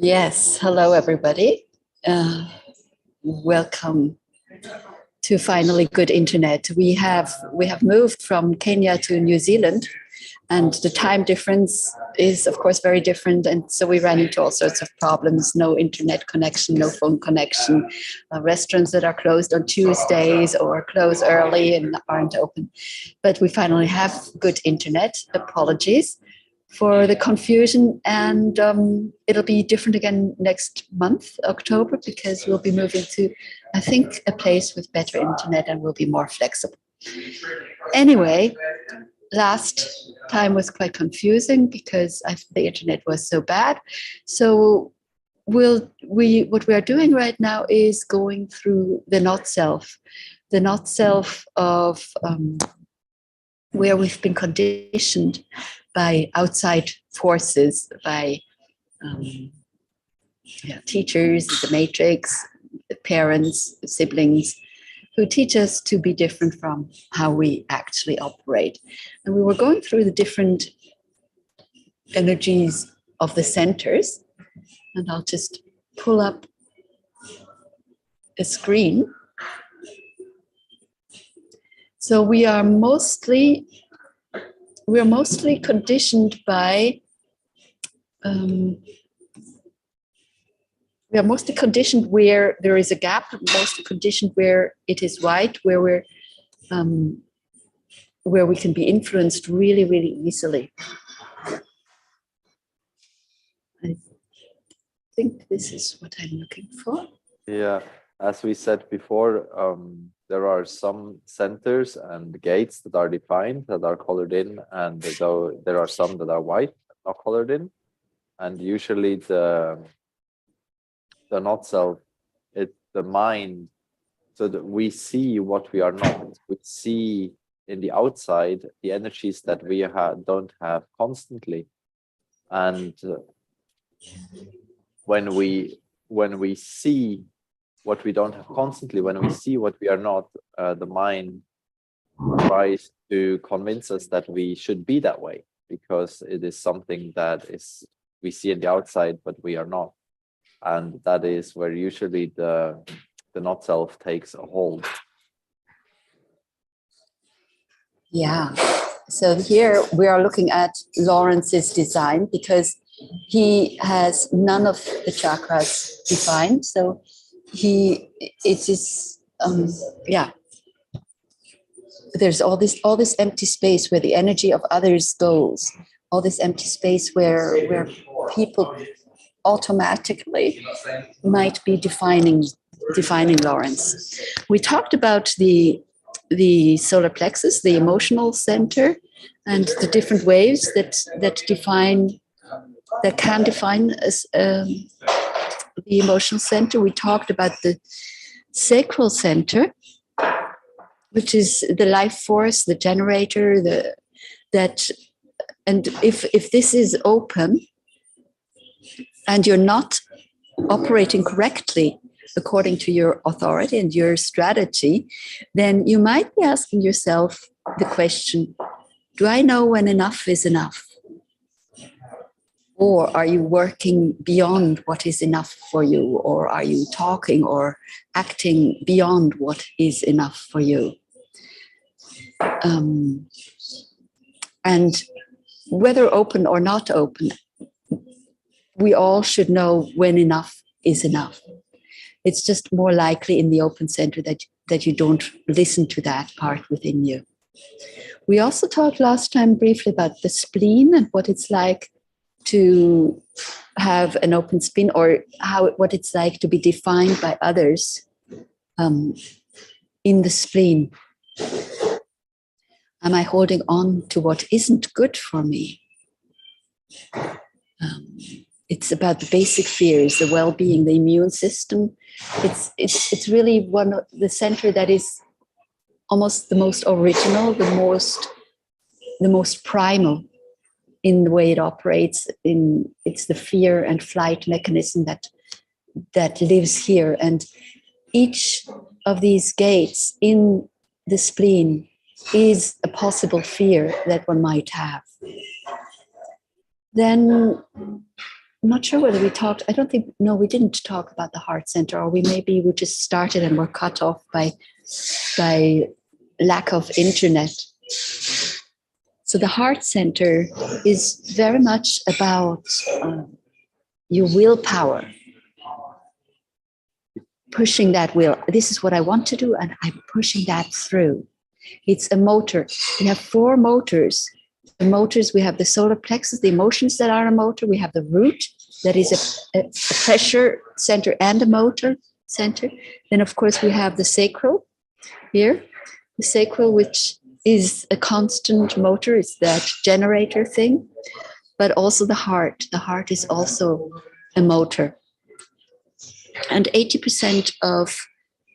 Yes, hello everybody. Welcome to finally good internet. We have moved from Kenya to New Zealand, and the time difference is of course very different, and so we ran into all sorts of problems. No internet connection, no phone connection, restaurants that are closed on Tuesdays or close early and aren't open. But we finally have good internet. Apologies for the confusion, and it'll be different again next month, October, because we'll be moving to, I think, a place with better internet and will be more flexible. Anyway, last time was quite confusing because the internet was so bad. So what we are doing right now is going through the not self of where we've been conditioned by outside forces, by teachers, the matrix, the parents, the siblings, who teach us to be different from how we actually operate. And we were going through the different energies of the centers, and I'll just pull up a screen. So we are mostly conditioned by we are mostly conditioned where there is a gap, mostly conditioned where it is white, where we can be influenced really, really easily. I think this is what I'm looking for. Yeah, as we said before, there are some centers and gates that are defined, that are colored in, and though there are some that are white, not colored in. And usually the not self, it's the mind, so that we see what we are not. We see in the outside the energies that we don't have constantly. And when we see what we don't have constantly, when we see what we are not, the mind tries to convince us that we should be that way, because it is something that is we see in the outside, but we are not. And that is where usually the not self takes a hold. Yeah. So here we are looking at Lorenz's design, because he has none of the chakras defined. So there's all this empty space where the energy of others goes, all this empty space where people automatically might be defining Lorenz. We talked about the solar plexus, the emotional center, and the different waves that can define as the emotional center. We talked about the sacral center, which is the life force, the generator, and if this is open and you're not operating correctly according to your authority and your strategy, then you might be asking yourself the question, do I know when enough is enough? Or are you working beyond what is enough for you? Or are you talking or acting beyond what is enough for you? And whether open or not open, we all should know when enough is enough. It's just more likely in the open center that you don't listen to that part within you. We also talked last time briefly about the spleen and what it's like to have an open spleen, or what it's like to be defined by others in the spleen. Am I holding on to what isn't good for me? It's about the basic fears, the well-being, the immune system. It's really one of the center that is almost the most original, the most primal in the way it operates. It's the fear and flight mechanism that lives here. And each of these gates in the spleen is a possible fear that one might have. Then, I'm not sure whether we talked, no, we didn't talk about the heart center, or we just started and were cut off by lack of internet. So the heart center is very much about your willpower, pushing that will. This is what I want to do, and I'm pushing that through. It's a motor. We have 4 motors. The motors, we have the solar plexus, the emotions that are a motor. We have the root, that is a pressure center and a motor center. Then, of course, we have the sacral here. The sacral, which is a constant motor, it's that generator thing, but also the heart. The heart is also a motor. And 80% of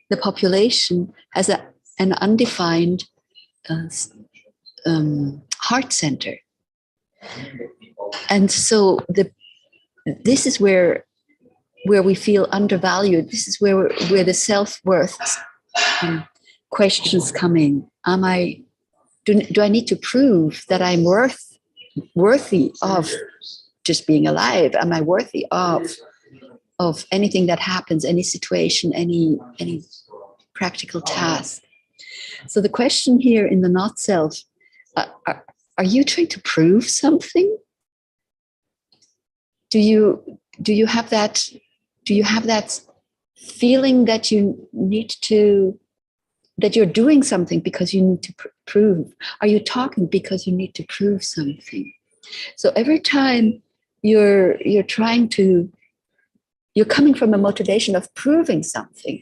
the population has an undefined heart center. And so this is where we feel undervalued. This is where the self-worth questions come in. Do I need to prove that I'm worthy of just being alive? Am I worthy of anything that happens, any situation, any practical task? So the question here in the not self, are you trying to prove something? Do you have that feeling that you need to, that you're doing something because you need to prove? Are you talking because you need to prove something? So every time you're coming from a motivation of proving something,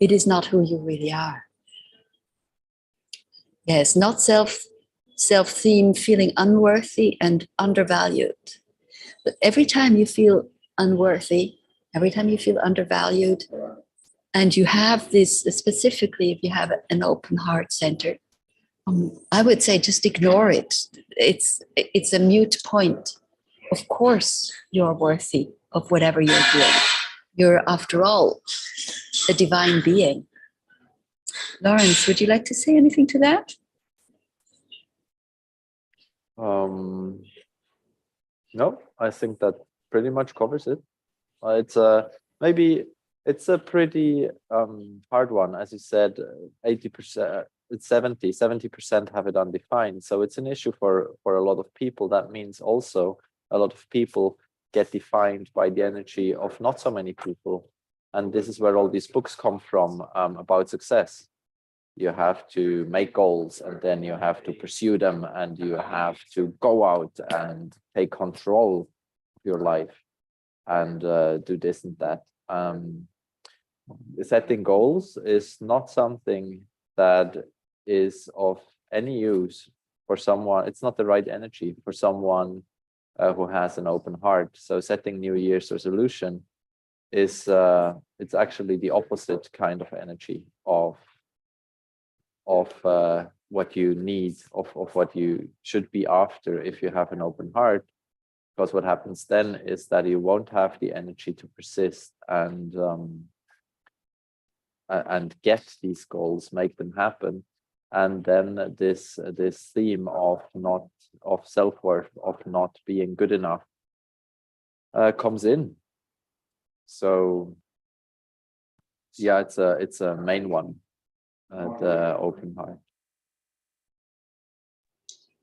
it is not who you really are. Yes, not self-theme, feeling unworthy and undervalued. But every time you feel unworthy, every time you feel undervalued, and you have this, specifically if you have an open heart center, I would say just ignore it. It's a mute point. Of course, you're worthy of whatever you're doing. You're, after all, a divine being. Lorenz, would you like to say anything to that? No, I think that pretty much covers it. Maybe it's a pretty hard one, as you said. 80%, it's 70% have it undefined. So it's an issue for a lot of people. That means also a lot of people get defined by the energy of not so many people. And this is where all these books come from about success. You have to make goals, and then you have to pursue them, and you have to go out and take control of your life and do this and that. Setting goals is not something that is of any use for someone. It's not the right energy for someone who has an open heart. So setting New Year's resolution is it's actually the opposite kind of energy of what you need, of what you should be after if you have an open heart. Because what happens then is that you won't have the energy to persist and get these goals, make them happen. And then this theme of self-worth, of not being good enough comes in. So yeah, it's a main one, the open heart.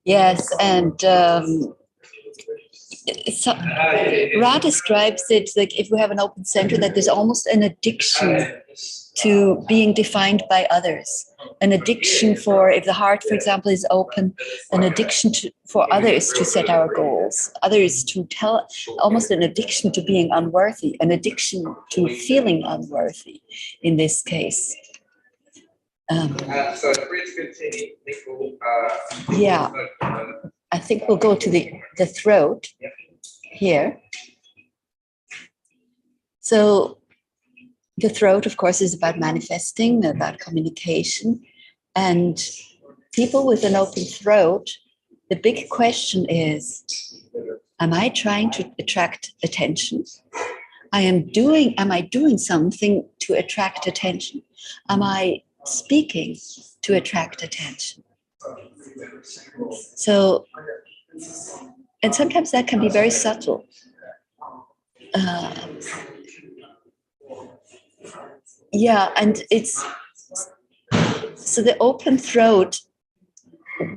Yes, and Ra describes it like if we have an open center, that there's almost an addiction to being defined by others. An addiction for, if the heart, for example, is open, an addiction for others to set our goals, others to tell, almost an addiction to being unworthy, an addiction to feeling unworthy in this case. Yeah, I think we'll go to the throat here. So the throat, of course, is about manifesting, about communication. And people with an open throat, the big question is, am I trying to attract attention? Am I doing something to attract attention? Am I speaking to attract attention? So, and sometimes that can be very subtle. And it's, so the open throat,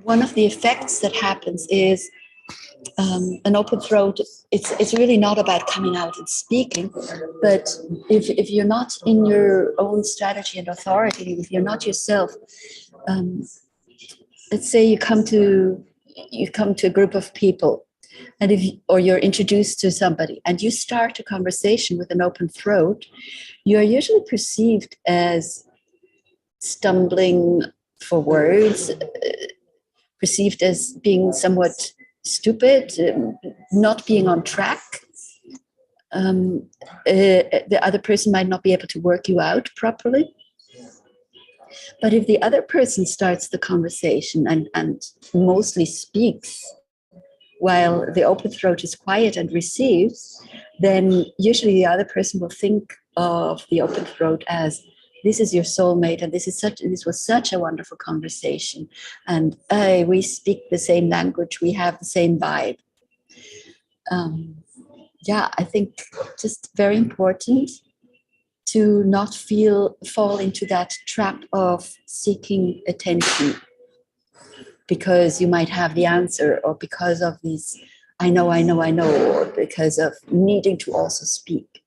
one of the effects that happens is an open throat, it's really not about coming out and speaking, but if you're not in your own strategy and authority, if you're not yourself, let's say you come to a group of people, and or you're introduced to somebody and you start a conversation with an open throat, you're usually perceived as stumbling for words, perceived as being somewhat stupid, not being on track. The other person might not be able to work you out properly. But if the other person starts the conversation and mostly speaks while the open throat is quiet and receives, then usually the other person will think of the open throat as, this is your soulmate, and this was such a wonderful conversation, and we speak the same language, we have the same vibe. I think just very important to not fall into that trap of seeking attention because you might have the answer, or because of these I know, or because of needing to also speak.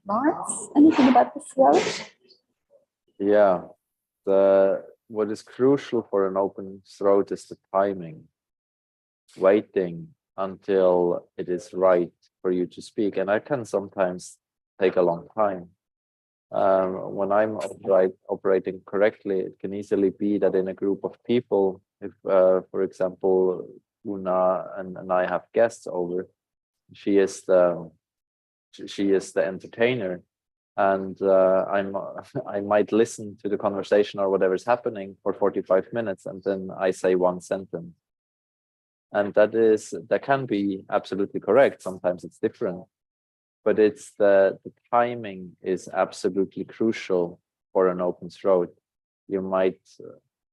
Lorenz, anything about the throat? Yeah, what is crucial for an open throat is the timing, waiting until it is right for you to speak, and that can sometimes take a long time. When I'm operating correctly, it can easily be that in a group of people, if, for example, Una and I have guests over, she is the entertainer, and I might listen to the conversation or whatever's happening for 45 minutes, and then I say one sentence, and that can be absolutely correct. Sometimes it's different, but it's the timing is absolutely crucial for an open throat. You might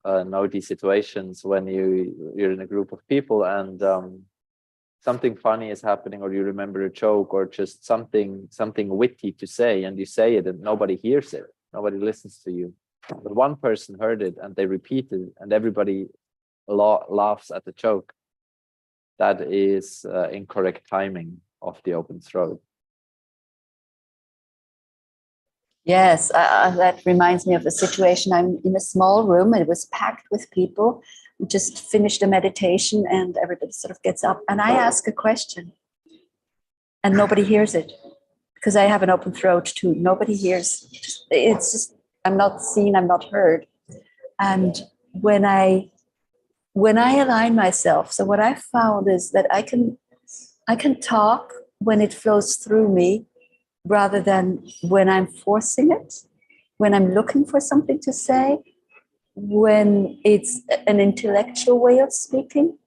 know these situations when you're in a group of people and something funny is happening, or you remember a joke, or just something witty to say, and you say it and nobody hears it, nobody listens to you, but one person heard it and they repeat it and everybody laughs at the joke. That is incorrect timing of the open throat. Yes, that reminds me of a situation. I'm in a small room, it was packed with people, just finished a meditation, and everybody sort of gets up and I ask a question and nobody hears it because I have an open throat too. Nobody hears. It's just, I'm not seen, I'm not heard. And when I align myself, so what I found is that I can talk when it flows through me, rather than when I'm forcing it, when I'm looking for something to say, when it's an intellectual way of speaking,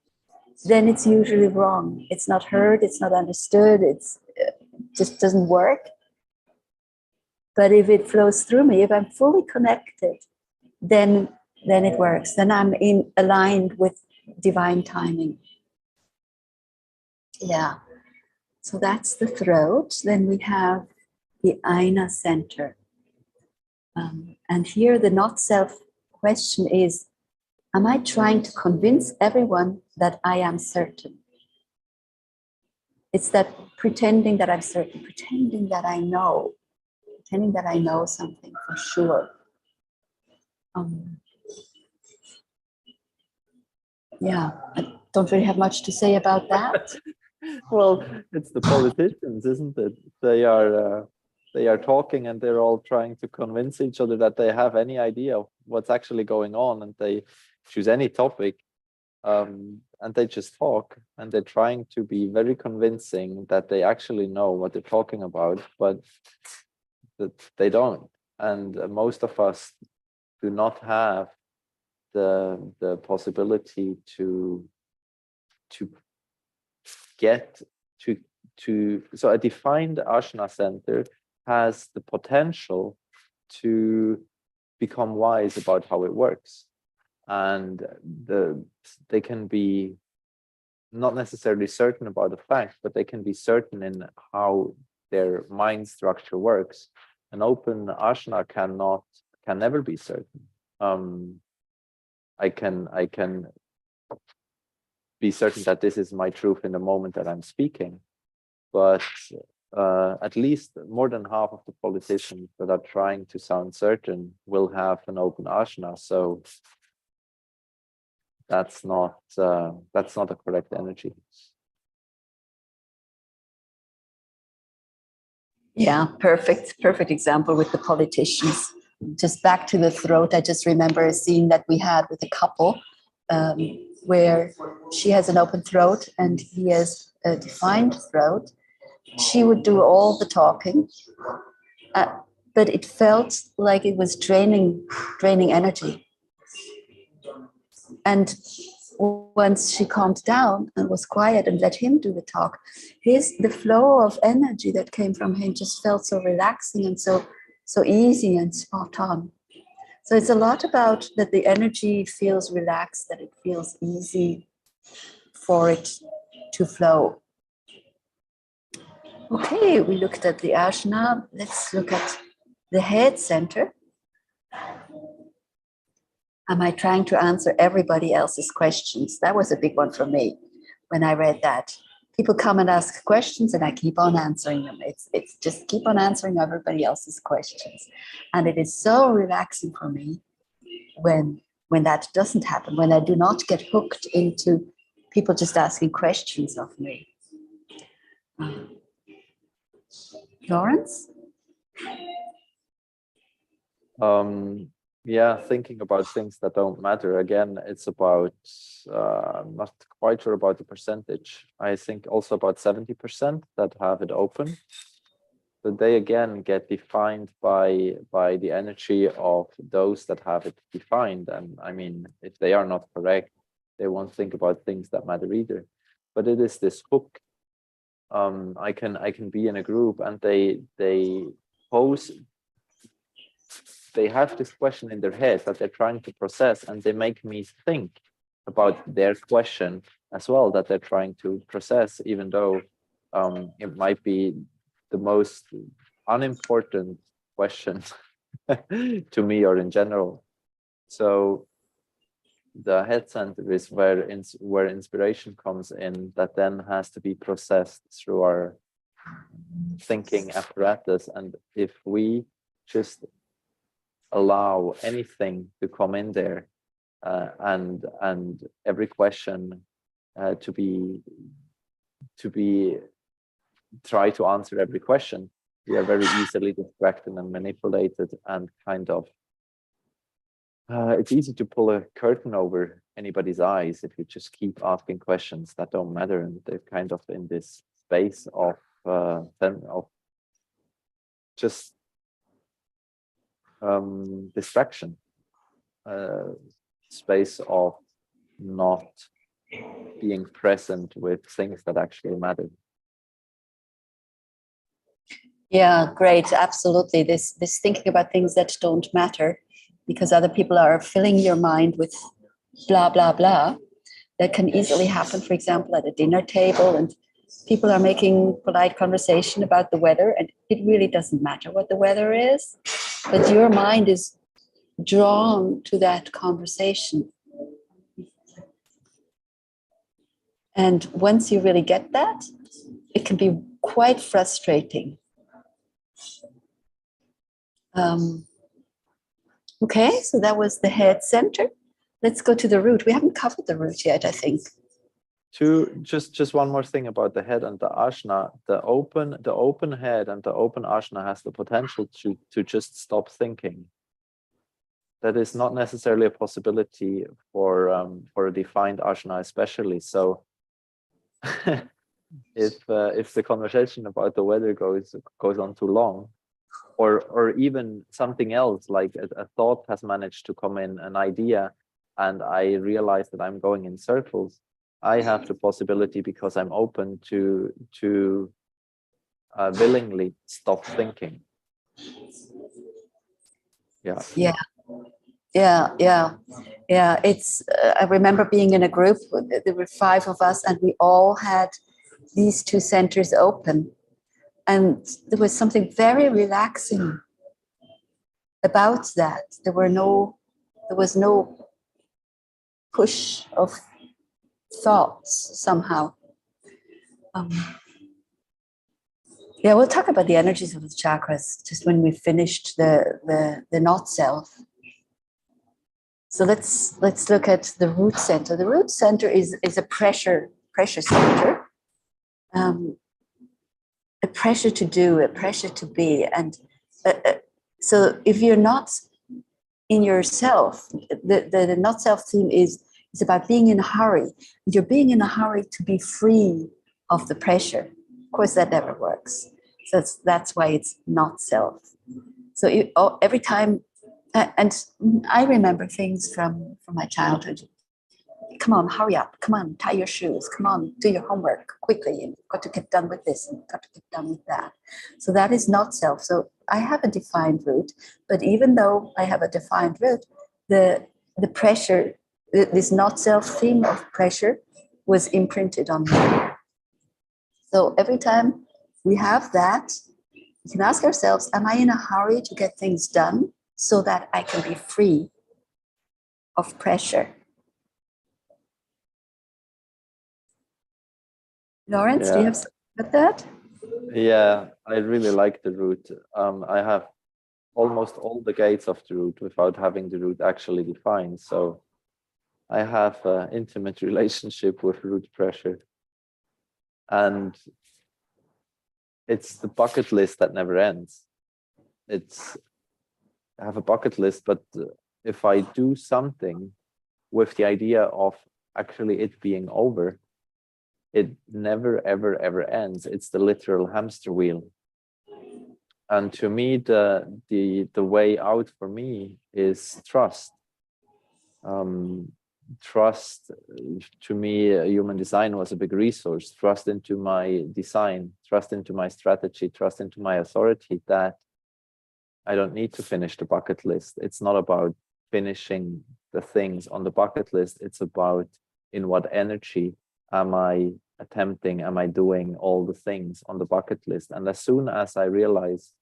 then it's usually wrong. It's not heard, it's not understood, it just doesn't work. But if it flows through me, if I'm fully connected, then it works. Then I'm aligned with divine timing. Yeah. So that's the throat. Then we have the Ajna center. And here the not self question is, am I trying to convince everyone that I am certain? It's that pretending that I'm certain, pretending that I know something for sure. I don't really have much to say about that. Well, it's the politicians, isn't it? They are talking and they're all trying to convince each other that they have any idea of what's actually going on, and they choose any topic and they just talk, and they're trying to be very convincing that they actually know what they're talking about, but that they don't. And most of us do not have the possibility to get to so a defined ashna center has the potential to become wise about how it works, and they can be not necessarily certain about the fact, but they can be certain in how their mind structure works. An open ashna can never be certain. I can be certain that this is my truth in the moment that I'm speaking, but at least more than half of the politicians that are trying to sound certain will have an open ashna. So that's not a correct energy. Yeah, perfect example with the politicians. Just back to the throat, I just remember a scene that we had with a couple where she has an open throat and he has a defined throat. She would do all the talking, but it felt like it was draining energy. And once she calmed down and was quiet and let him do the talk, the flow of energy that came from him just felt so relaxing and so easy and spot on. So it's a lot about that the energy feels relaxed, that it feels easy for it to flow. Okay, we looked at the ashna. Let's look at the head center. Am I trying to answer everybody else's questions? That was a big one for me when I read that. People come and ask questions and I keep on answering them. It's just keep on answering everybody else's questions. And it is so relaxing for me when that doesn't happen, when I do not get hooked into people just asking questions of me. Lorenz? Yeah, thinking about things that don't matter. Again, it's about, I'm not quite sure about the percentage. I think also about 70% that have it open. But they again get defined by the energy of those that have it defined. And I mean, if they are not correct, they won't think about things that matter either. But it is this hook. I can be in a group and they have this question in their head that they're trying to process, and they make me think about their question as well that they're trying to process, even though it might be the most unimportant question to me or in general. So the head center is where inspiration comes in, that then has to be processed through our thinking apparatus. And if we just allow anything to come in there, and every question to be try to answer every question, we are very easily distracted and manipulated, and kind of it's easy to pull a curtain over anybody's eyes if you just keep asking questions that don't matter, and they're kind of in this space of just distraction, space of not being present with things that actually matter. Yeah, great. Absolutely. This thinking about things that don't matter because other people are filling your mind with blah, blah, blah. That can easily happen, for example, at a dinner table, and people are making polite conversation about the weather, and it really doesn't matter what the weather is, but your mind is drawn to that conversation. And once you really get that, it can be quite frustrating. Okay, so that was the head center. Let's go to the root. We haven't covered the root yet, I think. Just one more thing about the head and the ashna. The open head and the open ashna has the potential to just stop thinking. That is not necessarily a possibility for a defined ashna, especially. So if the conversation about the weather goes on too long, or even something else, like a thought has managed to come in, an idea, and I realize that I'm going in circles, I have the possibility, because I'm open to willingly stop thinking. Yeah. It's I remember being in a group. There were 5 of us, and we all had these 2 centers open, and there was something very relaxing about that. There was no push of thoughts somehow. We'll talk about the energies of the chakras just when we finished the not self. So let's look at the root center. The root center is a pressure center, a pressure to do, a pressure to be, and so if you're not in yourself, the not self theme is about being in a hurry. You're being in a hurry to be free of the pressure. Of course, that never works. So that's why it's not self. So every time, and I remember things from my childhood. Come on, hurry up. Come on, tie your shoes. Come on, do your homework quickly. You've got to get done with this and you've got to get done with that. So that is not self. So I have a defined root, but even though I have a defined root, the pressure, this not self theme of pressure was imprinted on me. So every time we have that, we can ask ourselves, am I in a hurry to get things done so that I can be free of pressure? Lorenz, do you have something about that? Yeah, I really like the root. I have almost all the gates of the root without having the root actually defined. So I have an intimate relationship with root pressure. And it's the bucket list that never ends. I have a bucket list, but if I do something with the idea of actually it being over, it never, ever, ever ends. It's the literal hamster wheel. And to me, the way out for me is trust. Trust, to me, human design was a big resource. Trust into my design, trust into my strategy, trust into my authority, that I don't need to finish the bucket list. It's not about finishing the things on the bucket list. It's about in what energy am I attempting, am I doing all the things on the bucket list. And as soon as I realize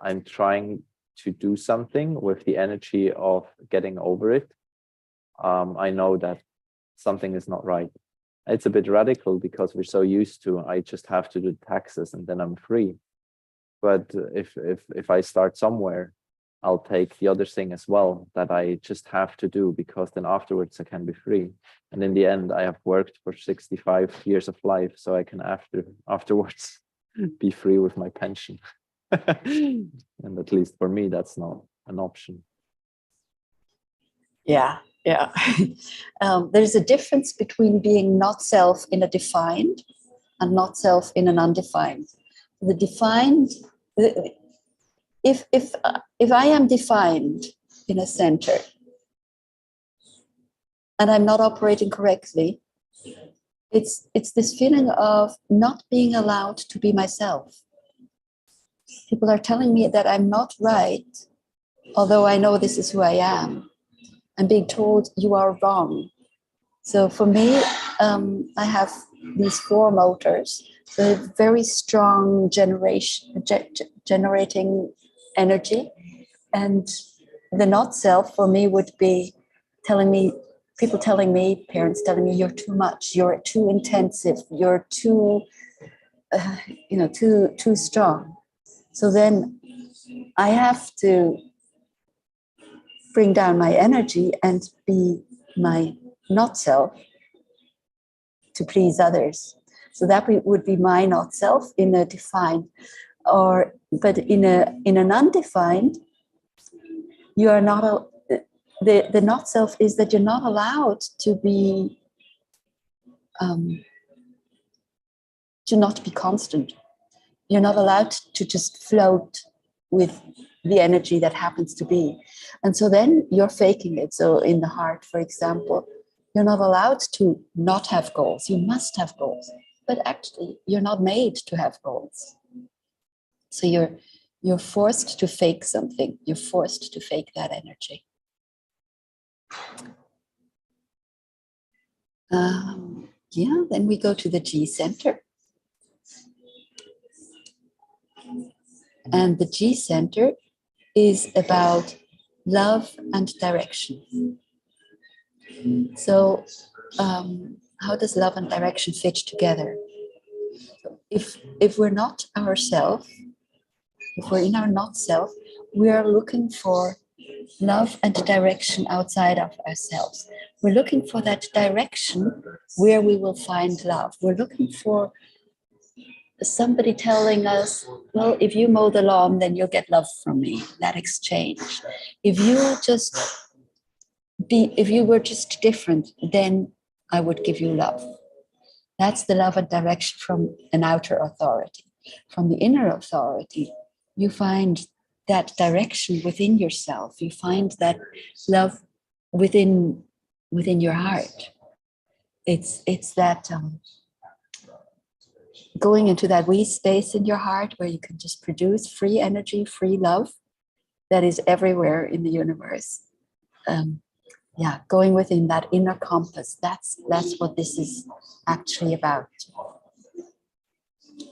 I'm trying to do something with the energy of getting over it, I know that something is not right. It's a bit radical because we're so used to, I just have to do taxes and then I'm free. But if I start somewhere, I'll take the other thing as well that I just have to do, because then afterwards I can be free. And in the end, I have worked for 65 years of life, so I can afterwards be free with my pension. And at least for me, that's not an option. Yeah. There's a difference between being not self in a defined and not self in an undefined. The defined, if I am defined in a center and I'm not operating correctly, it's this feeling of not being allowed to be myself. People are telling me that I'm not right, although I know this is who I am. I'm being told you are wrong. So for me, I have these 4 motors, so very strong generating energy. And the not self for me would be people telling me, parents telling me, you're too much, you're too intensive, you're too, too strong. So then I have to bring down my energy and be my not self to please others. So that would be my not self in a defined, but in an undefined, you are not the not self is that you're not allowed to be to not be constant. You're not allowed to just float with the energy that happens to be. And so then you're faking it. So in the heart, for example, you're not allowed to not have goals. You must have goals. But actually, you're not made to have goals. So you're forced to fake something. You're forced to fake that energy. Then we go to the G center. And the G center is about love and direction. So how does love and direction fit together? If we're not ourselves, if we're in our not self, we are looking for love and direction outside of ourselves. We're looking for that direction where we will find love. We're looking for somebody telling us, well, if you mow the lawn, then you'll get love from me, that exchange. If you were just different, then I would give you love. That's the love and direction from an outer authority. From the inner authority, you find that direction within yourself. You find that love within your heart. It's that going into that wee space in your heart where you can just produce free energy, free love that is everywhere in the universe. Going within that inner compass. That's what this is actually about.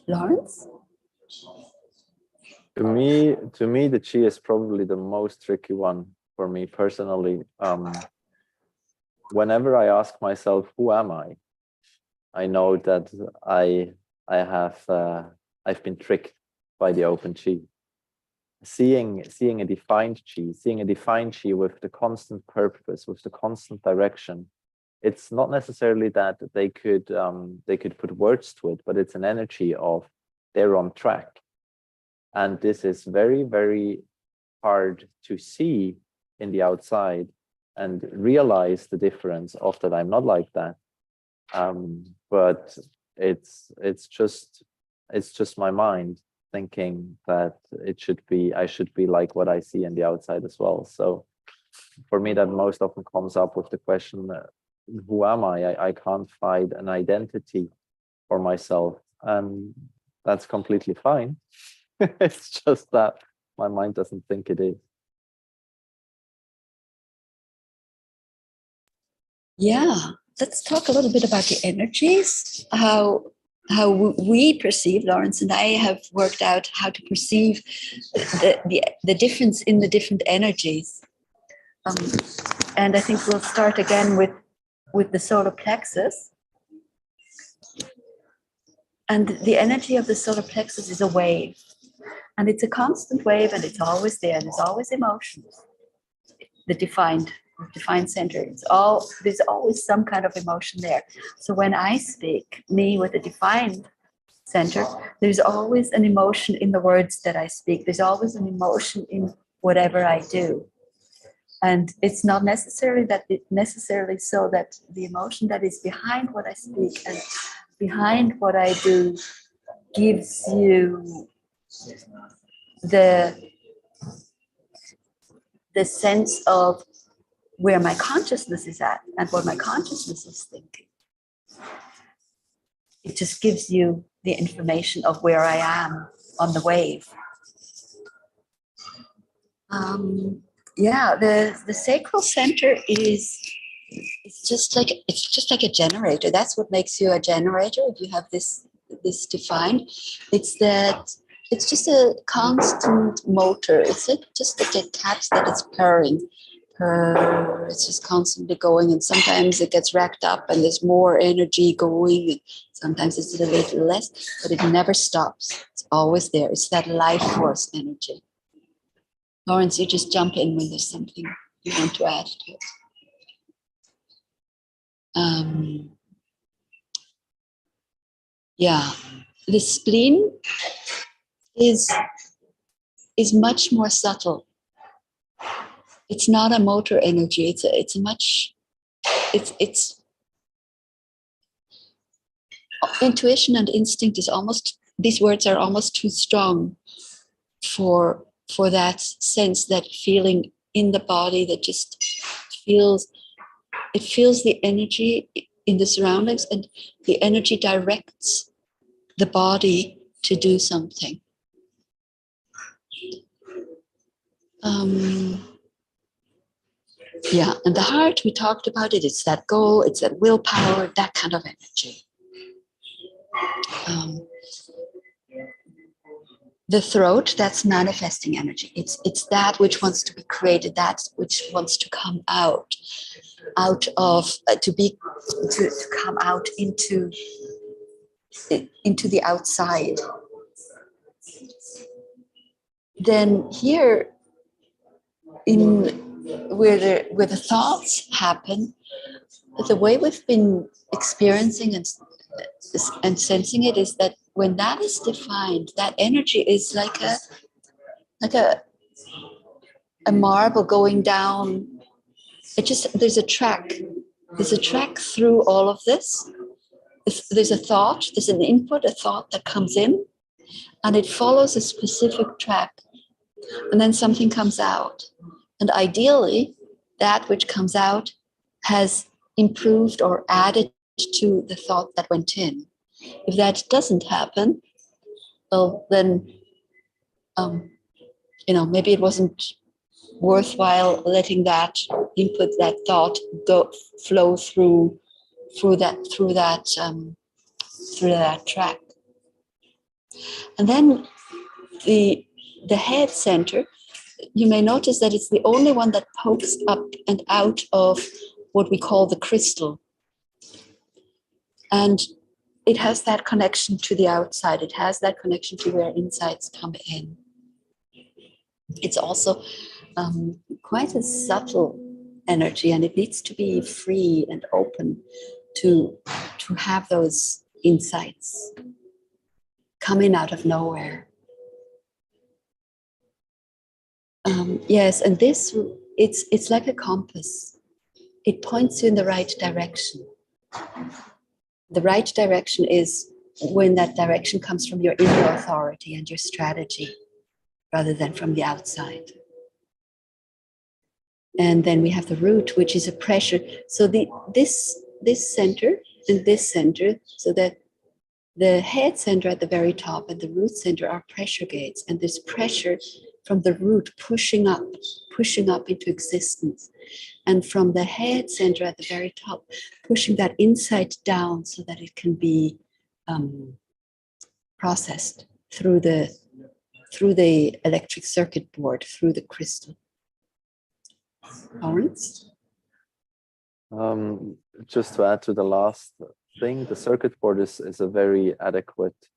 Lorenz? To me, the Chi is probably the most tricky one for me personally. Whenever I ask myself, who am I? I know that I've been tricked by the open Chi. Seeing a defined Chi with the constant purpose, with the constant direction. It's not necessarily that they could put words to it, but it's an energy of they're on track. And this is very, very hard to see in the outside and realize the difference of that I'm not like that. But it's just my mind thinking that I should be like what I see in the outside as well. So for me, that most often comes up with the question, who am I? I can't find an identity for myself. And that's completely fine. It's just that my mind doesn't think it is. Yeah, let's talk a little bit about the energies, how we perceive, Lorenz and I have worked out how to perceive the difference in the different energies. And I think we'll start again with the solar plexus. And the energy of the solar plexus is a wave. And it's a constant wave, and it's always there. There's always emotions. The defined center. There's always some kind of emotion there. So when I speak, me with a defined center, there's always an emotion in the words that I speak. There's always an emotion in whatever I do. And it's not necessarily so that the emotion that is behind what I speak and behind what I do gives you the sense of where my consciousness is at and what my consciousness is thinking. It just gives you the information of where I am on the wave. The sacral center is just like a generator. That's what makes you a generator. If you have this defined, it's just a constant motor. It's just like a cat that is purring. It's just constantly going, and sometimes it gets racked up and there's more energy going, and sometimes it's a little less, but it never stops. It's always there. It's that life force energy. Lorenz, you just jump in when there's something you want to add to it. The spleen is much more subtle. It's not a motor energy. It's intuition and instinct is almost, these words are almost too strong for for that sense, that feeling in the body that just feels the energy in the surroundings, and the energy directs the body to do something. Yeah, and the heart, we talked about it, it's that goal, it's that willpower, that kind of energy. The throat, that's manifesting energy. It's that which wants to be created, that which wants to come out of, to come out into the outside. Then here, where the thoughts happen, the way we've been experiencing and sensing it is that when that is defined, that energy is like a marble going down. There's a track through all of this. There's a thought, there's an input, a thought that comes in, and it follows a specific track, and then something comes out. And ideally, that which comes out has improved or added to the thought that went in. If that doesn't happen, well, then, maybe it wasn't worthwhile letting that input, that thought, flow through that track. And then the head center, you may notice that it's the only one that pokes up and out of what we call the crystal. And it has that connection to the outside. It has that connection to where insights come in. It's also quite a subtle energy, and it needs to be free and open to have those insights coming out of nowhere. Yes, and this, it's like a compass. It points you in the right direction. The right direction is when that direction comes from your inner authority and your strategy, rather than from the outside. And then we have the root, which is a pressure. So this center and this center, so that the head center at the very top and the root center are pressure gates, and this pressure from the root pushing up into existence, and from the head center at the very top, pushing that insight down so that it can be processed through the electric circuit board, through the crystal. Lorenz? Just to add to the last thing, the circuit board is a very adequate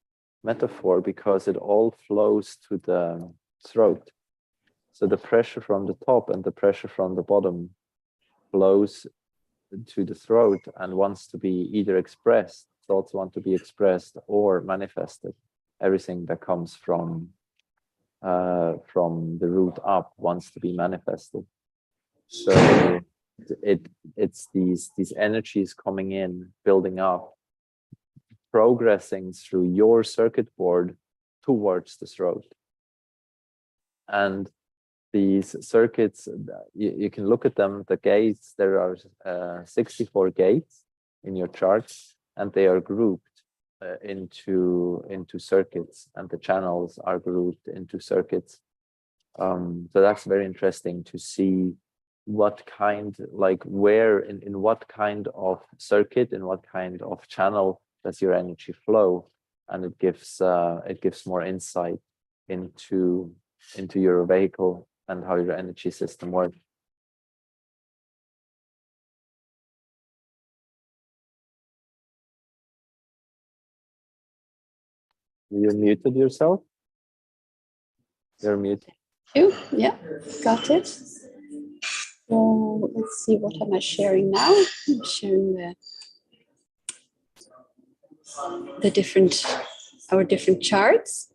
metaphor because it all flows to the throat. So the pressure from the top and the pressure from the bottom flows to the throat and wants to be either expressed, thoughts want to be expressed or manifested. Everything that comes from the root up wants to be manifested. So it's these energies coming in, building up, progressing through your circuit board towards the throat. And these circuits, you can look at them, the gates, there are 64 gates in your chart, and they are grouped into circuits, and the channels are grouped into circuits. So that's very interesting to see what kind, like where, in what kind of circuit, in what kind of channel does your energy flow, and it gives more insight into your vehicle and how your energy system works. You muted yourself? You're muted. Yeah, got it. So let's see, what am I sharing now? I'm sharing our different charts.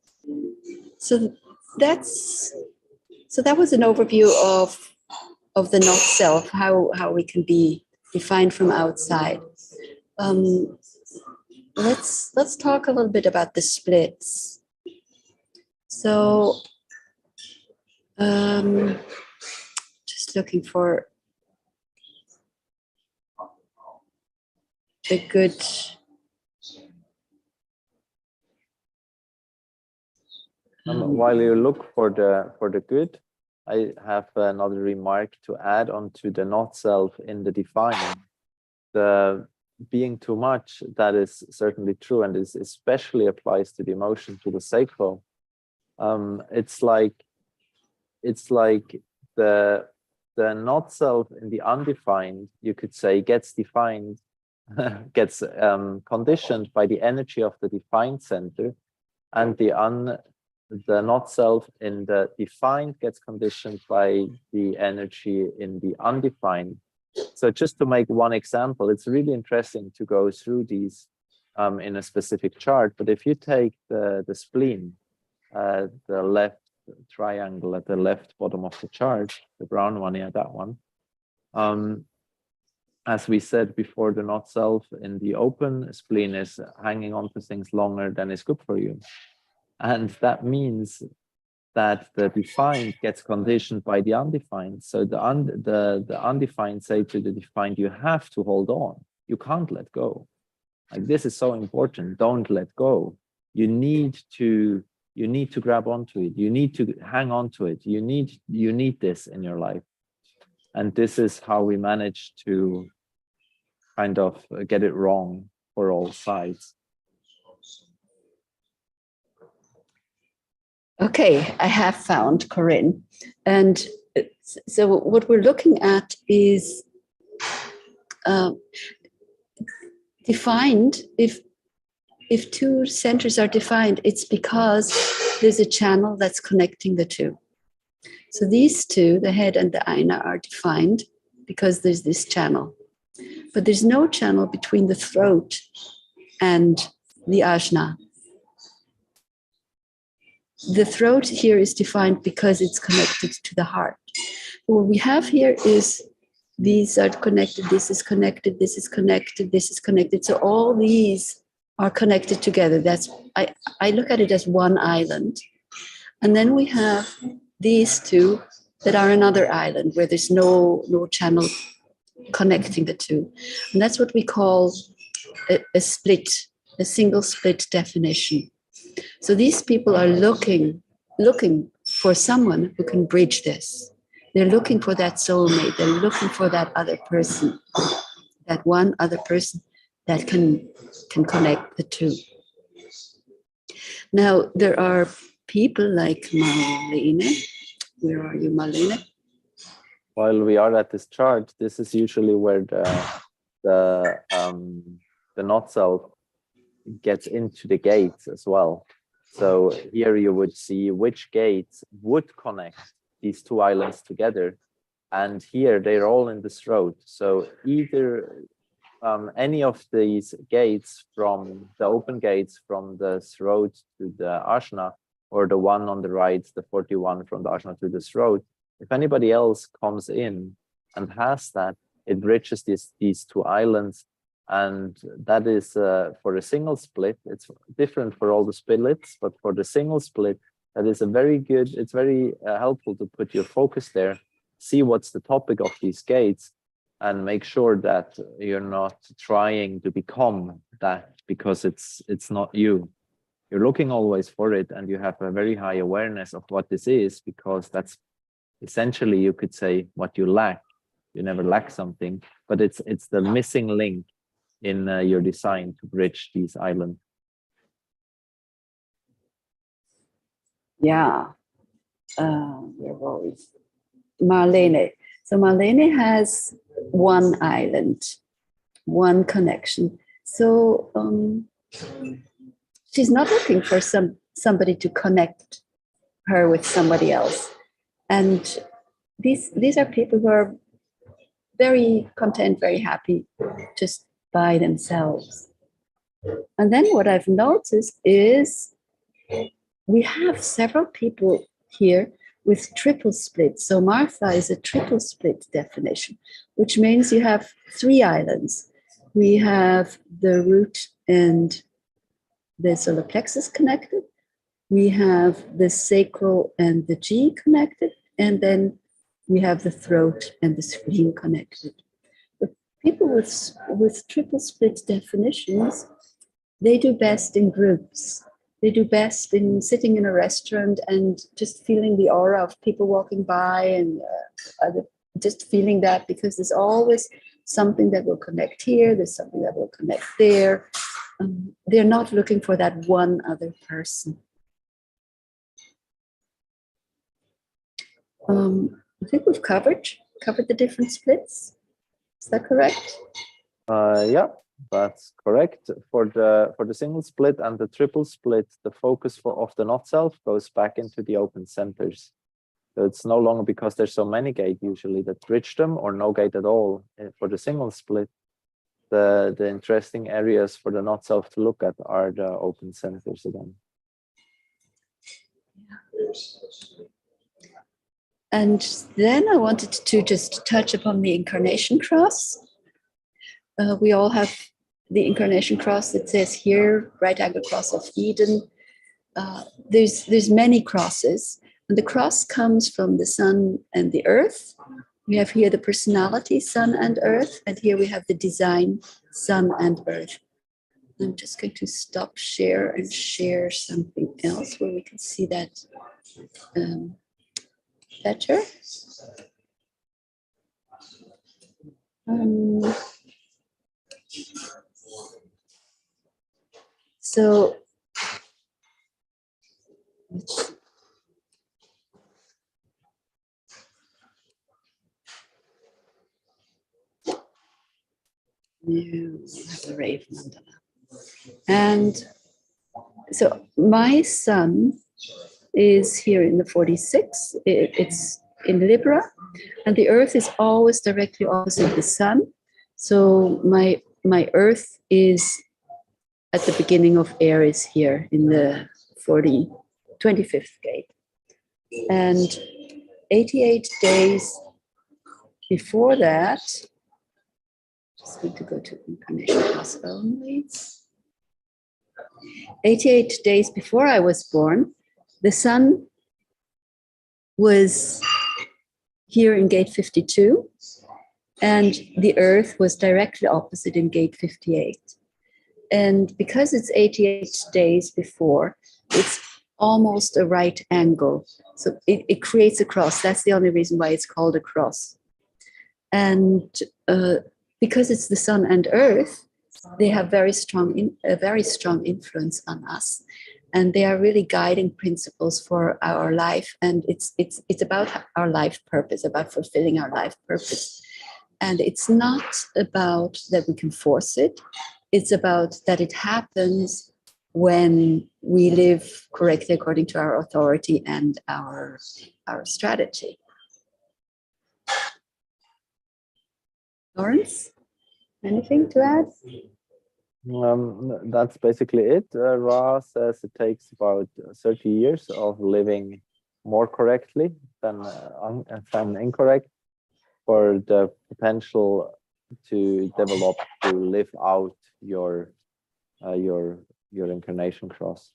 So that was an overview of the not self, how we can be defined from outside. Let's talk a little bit about the splits. So Just looking for a good. While you look for the good, I have another remark to add on to the not self in the defining. The being too much, that is certainly true, and this especially applies to the emotion, to the sacral. It's like the not self in the undefined, you could say, gets defined, gets conditioned by the energy of the defined center, and the not self in the defined gets conditioned by the energy in the undefined. So just to make one example, it's really interesting to go through these in a specific chart. But if you take the spleen, the left triangle at the left bottom of the chart, the brown one, yeah, that one. As we said before, the not self in the open spleen is hanging on to things longer than is good for you. And that means that the defined gets conditioned by the undefined. So the undefined say to the defined, you have to hold on. You can't let go. Like, this is so important. Don't let go. You need to grab onto it. You need to hang on to it. You need this in your life. And this is how we manage to kind of get it wrong for all sides. Okay, I have found Corinne. And so what we're looking at is defined. If two centers are defined, it's because there's a channel that's connecting the two. So these two, the head and the aina, are defined because there's this channel. But there's no channel between the throat and the ajna. The throat here is defined because it's connected to the heart. What we have here is these are connected, this is connected, this is connected, this is connected. So all these are connected together. That's I look at it as one island. And then we have these two that are another island where there's no channel connecting the two. And that's what we call a split, a single split definition. So these people are looking for someone who can bridge this. They're looking for that soulmate. They're looking for that other person, that one other person that can connect the two. Now, there are people like Marlene. Where are you, Marlene? While we are at this chart, this is usually where the not self gets into the gates as well. So here you would see which gates would connect these two islands together. And here they're all in the throat. So either any of these gates, from the open gates from the throat to the ajna, or the one on the right, the 41 from the ajna to the throat, if anybody else comes in and has that, it bridges these two islands. And that is for a single split. It's different for all the splits, but for the single split, that is it's very helpful to put your focus there, see what's the topic of these gates, and make sure that you're not trying to become that, because it's not you. You're looking always for it, and you have a very high awareness of what this is, because that's essentially, you could say, what you lack. You never lack something, but it's the missing link in your design to bridge these islands. Yeah. Where were we? Marlene. So Marlene has one island, one connection. So she's not looking for somebody to connect her with somebody else. And these are people who are very content, very happy, just by themselves. And then what I've noticed is we have several people here with triple split. So Martha is a triple split definition, which means you have three islands. We have the root and the solar plexus connected. We have the sacral and the G connected. And then we have the throat and the spleen connected. But people with triple split definitions, they do best in groups. They do best in sitting in a restaurant and just feeling the aura of people walking by and just feeling that, because there's always something that will connect here, there's something that will connect there. They're not looking for that one other person. I think we've covered the different splits. Is that correct? Yeah, that's correct. For the single split and the triple split, the focus of the not self goes back into the open centers. So it's no longer because there's so many gates usually that bridge them, or no gate at all. For the single split, the interesting areas for the not self to look at are the open centers again. And then I wanted to just touch upon the Incarnation Cross. We all have the Incarnation Cross that says here, right angle cross of Eden. There's many crosses, and the cross comes from the sun and the earth. We have here the personality, sun and earth, and here we have the design, sun and earth. I'm just going to stop share and share something else where we can see that better. So you have the raven mandala. And so my sun is here in the 46. It's in Libra, and the earth is always directly opposite the sun. So my earth is at the beginning of Aries here in the 25th gate. And 88 days before that, just going to go to Incarnation Cross only. 88 days before I was born, the sun was here in gate 52, and the earth was directly opposite in gate 58. And because it's 88 days before, it's almost a right angle. So it creates a cross. That's the only reason why it's called a cross. And because it's the sun and earth, they have a very strong influence on us. And they are really guiding principles for our life. And it's about our life purpose, about fulfilling our life purpose. And it's not about that we can force it. It's about that it happens when we live correctly according to our authority and our strategy. Lorenz, anything to add? That's basically it. Ra says it takes about 30 years of living more correctly than incorrect for the potential to develop, to live out your Incarnation Cross.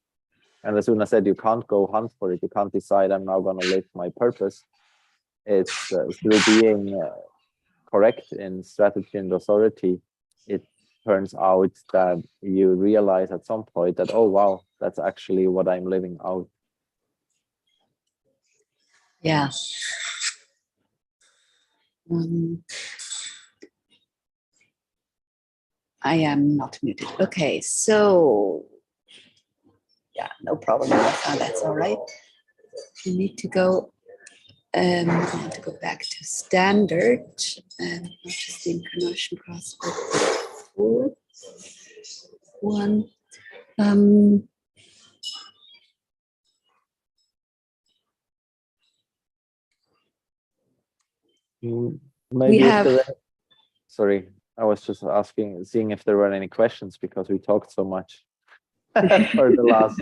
And as soon as I said, you can't go hunt for it. You can't decide I'm now going to live my purpose. It's through being correct in strategy and authority. It turns out that you realize at some point that, oh wow, that's actually what I'm living out. Yeah. I am not muted. Okay, so yeah, no problem. That's all right. You need to go. I want to go back to standard, not just the Incarnation Cross, but the full one. Maybe we have. Sorry, I was just seeing if there were any questions because we talked so much for the last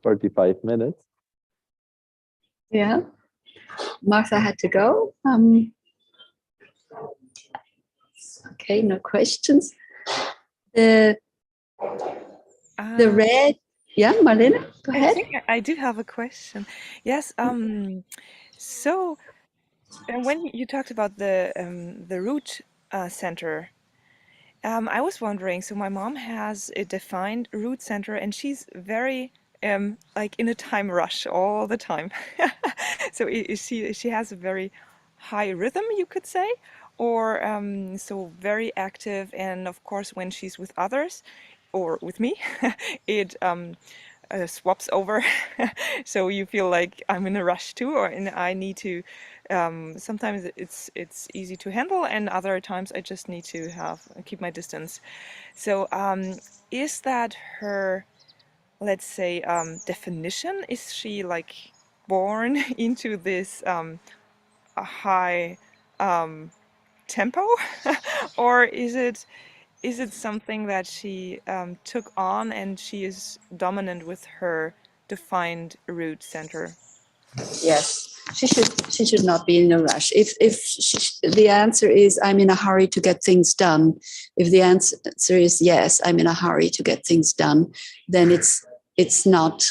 45 minutes. Yeah, Martha had to go. Okay, no questions. The red, yeah, Marlene? Go I ahead. think I do have a question. Yes. So when you talked about the root center, I was wondering. So my mom has a defined root center, and she's very like in a time rush all the time. So she has a very high rhythm, you could say, or so very active. And of course, when she's with others or with me, it swaps over. So you feel like I'm in a rush too, or and I need to. Sometimes it's easy to handle, and other times I just need to keep my distance. So is that her, let's say, definition? Is she like born into this a high tempo, or is it something that she took on and she is dominant with her defined root center? Yes, she should not be in a rush. The answer is I'm in a hurry to get things done, if the answer is yes, I'm in a hurry to get things done, then it's not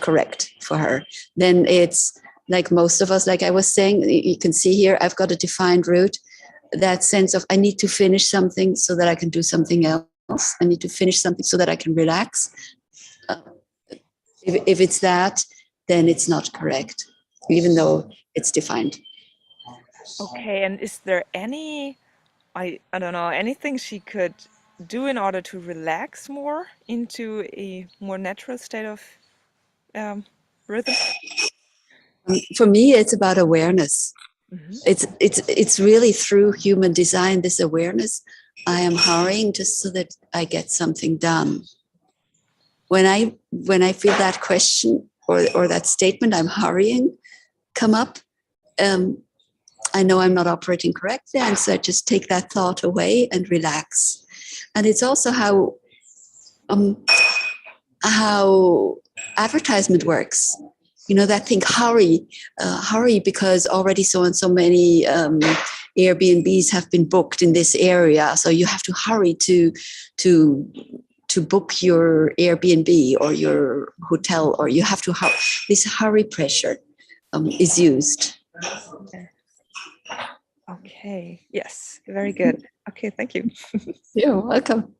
correct for her. Then it's like most of us, like I was saying, you can see here, I've got a defined route. That sense of I need to finish something so that I can do something else. I need to finish something so that I can relax. If it's that, then it's not correct, even though it's defined. Okay, and is there any, I don't know, anything she could do in order to relax more into a more natural state of rhythm? For me, it's about awareness. Hmm. It's really through human design, this awareness. I am hurrying just so that I get something done. When I feel that question or that statement, I'm hurrying, come up, I know I'm not operating correctly, and so I just take that thought away and relax. And it's also how advertisement works. You know, that thing, hurry because already so and so many Airbnbs have been booked in this area, so you have to hurry to book your Airbnb or your hotel, or you have to hurry. This hurry pressure is used. Okay, yes, very good. Okay, thank you. You're welcome.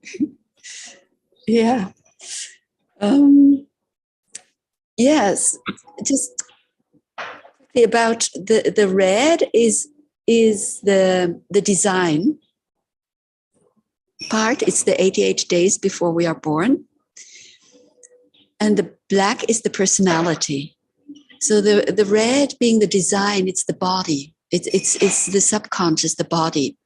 Yeah. Yes, just quickly about the red is the design part. It's the 88 days before we are born, and the black is the personality. So the red being the design, it's the body. It's the subconscious, the body,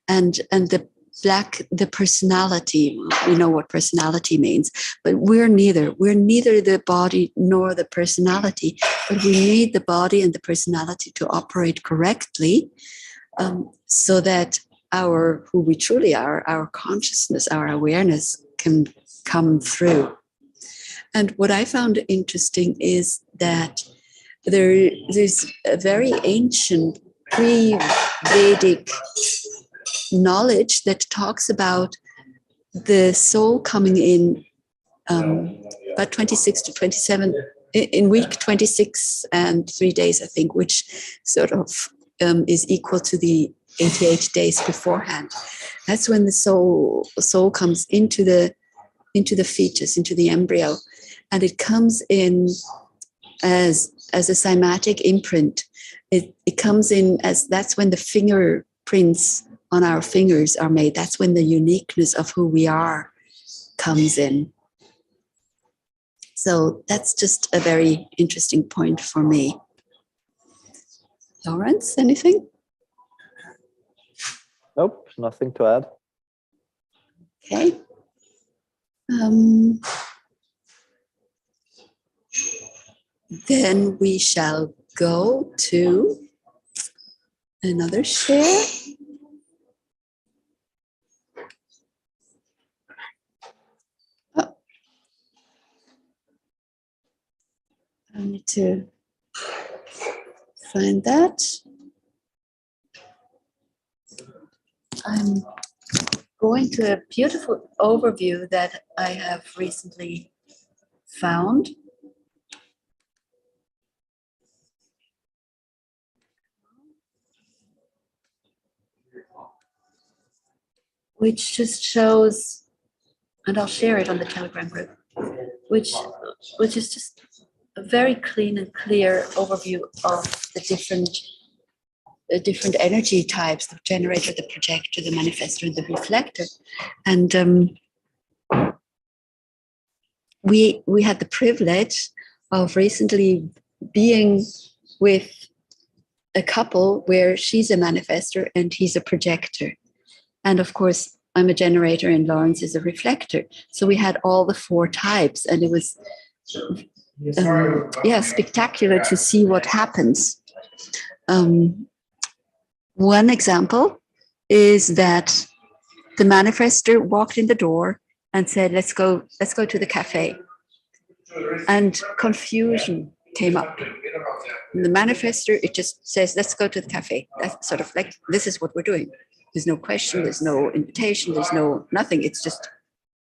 and the black, the personality. We know what personality means, but we're neither the body nor the personality, but we need the body and the personality to operate correctly, so that who we truly are, our consciousness, our awareness can come through. And what I found interesting is that there's a very ancient pre-Vedic knowledge that talks about the soul coming in about 26 to 27 in week 26 and 3 days, I think, which sort of is equal to the 88 days beforehand. That's when the soul comes into the fetus, into the embryo, and it comes in as a cymatic imprint. It comes in as, that's when the fingerprints on our fingers are made. That's when the uniqueness of who we are comes in. So that's just a very interesting point for me. Lorenz, anything? Nope, nothing to add. Okay. Then we shall go to another share. Oh. I need to find that. I'm going to a beautiful overview that I have recently found. Which just shows, and I'll share it on the Telegram group, which is just a very clean and clear overview of the different energy types: the generator, the projector, the manifestor, and the reflector. And we had the privilege of recently being with a couple where she's a manifestor and he's a projector. And of course, I'm a generator and Lorenz is a reflector. So we had all the 4 types, and it was spectacular to see what happens. One example is that the manifestor walked in the door and said, let's go to the cafe. And confusion came up. And the manifestor, it just says, let's go to the cafe. That's sort of like, this is what we're doing. There's no question, there's no invitation, there's no nothing. It's just,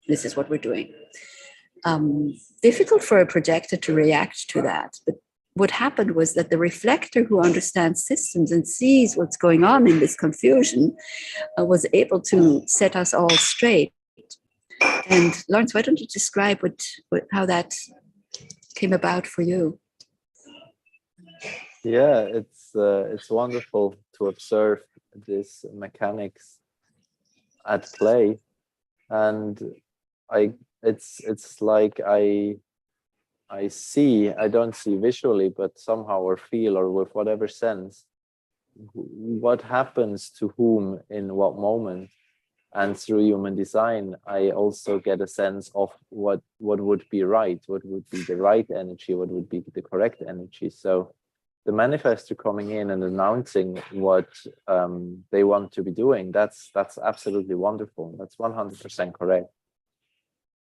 this is what we're doing. Difficult for a projector to react to that. But what happened was that the reflector, who understands systems and sees what's going on in this confusion, was able to set us all straight. And Lorenz, why don't you describe how that came about for you? Yeah, it's wonderful to observe this mechanics at play, and it's like I don't see visually, but somehow, or feel, or with whatever sense, what happens to whom in what moment. And through human design, I also get a sense of what would be right, what would be the right energy, what would be the correct energy. So the manifestor coming in and announcing what they want to be doing, that's absolutely wonderful. That's 100% correct.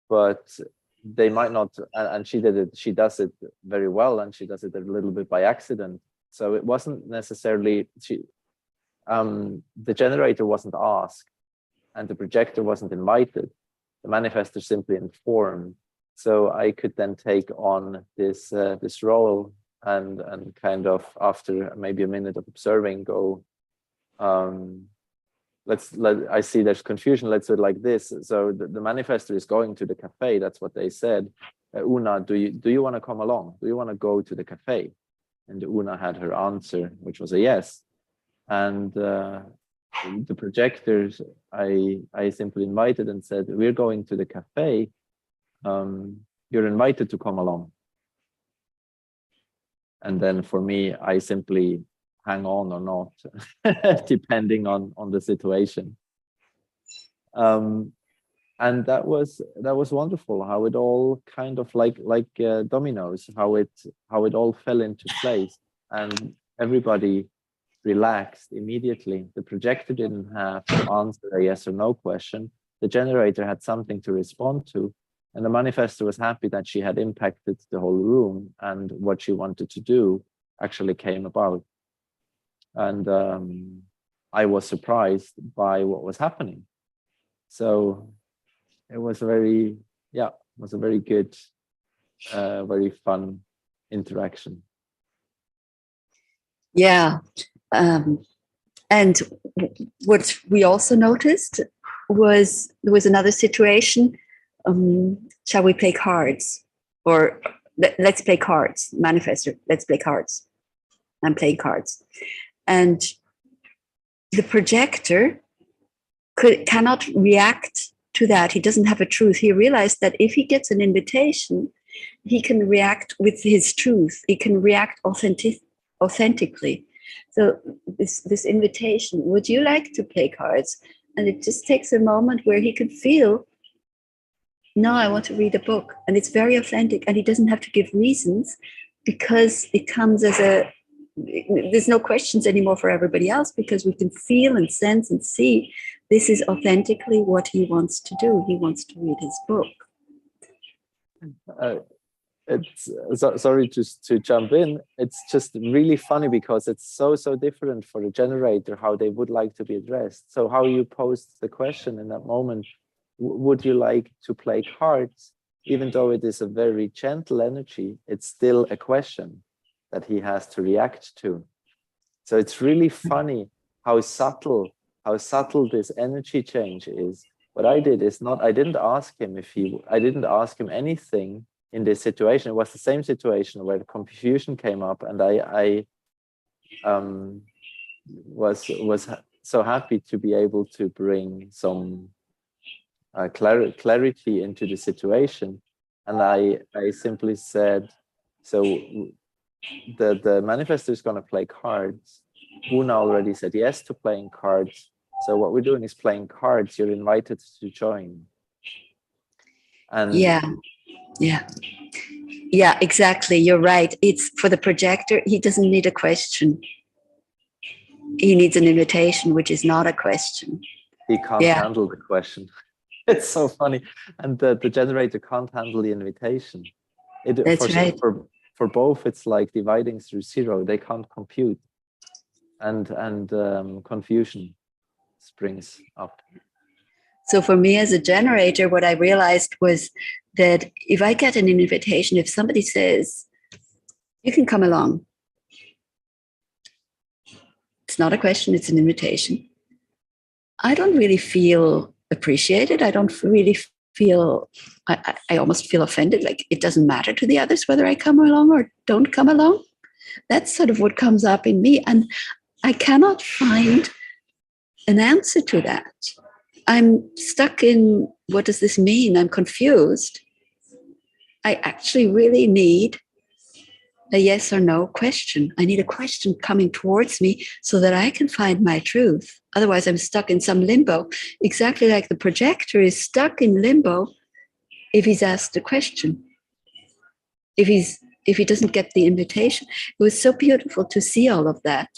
But they might not, and she does it very well, and she does it a little bit by accident. So it wasn't necessarily, the generator wasn't asked, and the projector wasn't invited. The manifestor simply informed. So I could then take on this role and kind of, after maybe a minute of observing, go, I see there's confusion, let's do it like this. So the manifestor is going to the cafe. That's what they said. Una, do you want to come along? Do you want to go to the cafe? And Una had her answer, which was a yes. And the projectors, I simply invited and said, we're going to the cafe. You're invited to come along. And then for me, I simply hang on or not, depending on the situation. And that was wonderful, how it all kind of like dominoes, how it all fell into place, and everybody relaxed immediately. The projector didn't have to answer a yes or no question. The generator had something to respond to, and the manifestor was happy that she had impacted the whole room, and what she wanted to do actually came about. And I was surprised by what was happening. So it was a very good, very fun interaction. Yeah. And what we also noticed was there was another situation. Shall we play cards? Or let's play cards. Manifestor, let's play cards. I'm playing cards. And the projector cannot react to that. He doesn't have a truth. He realized that if he gets an invitation, he can react with his truth. He can react authentically. So this invitation, would you like to play cards? And it just takes a moment where he could feel, no, I want to read a book. And it's very authentic, and he doesn't have to give reasons, because it comes as there's no questions anymore for everybody else, because we can feel and sense and see this is authentically what he wants to do. He wants to read his book. It's sorry to jump in. It's just really funny because it's so different for the generator how they would like to be addressed. So how you posed the question in that moment, would you like to play cards? even though it is a very gentle energy, it's still a question that he has to react to. So it's really funny how subtle this energy change is. What I did is I didn't ask him anything in this situation. It was the same situation where the confusion came up, and I was so happy to be able to bring some clarity into the situation. And I simply said, so the manifestor is going to play cards. Una already said yes to playing cards. So what we're doing is playing cards. You're invited to join. And yeah, exactly. You're right. It's for the projector. He doesn't need a question. He needs an invitation, which is not a question. He can't handle the question. It's so funny. And the generator can't handle the invitation. That's right. For both, it's like dividing through zero. They can't compute. And confusion springs up. So for me as a generator, what I realized was that if I get an invitation, if somebody says, you can come along, it's not a question, it's an invitation. I don't really feel appreciated. I don't really feel, I almost feel offended. Like it doesn't matter to the others whether I come along or don't come along. That's sort of what comes up in me. And I cannot find an answer to that. I'm stuck in, what does this mean? I'm confused. I actually really need a yes or no question. I need a question coming towards me so that I can find my truth. Otherwise, I'm stuck in some limbo, exactly like the projector is stuck in limbo if he's asked a question, if he doesn't get the invitation. It was so beautiful to see all of that.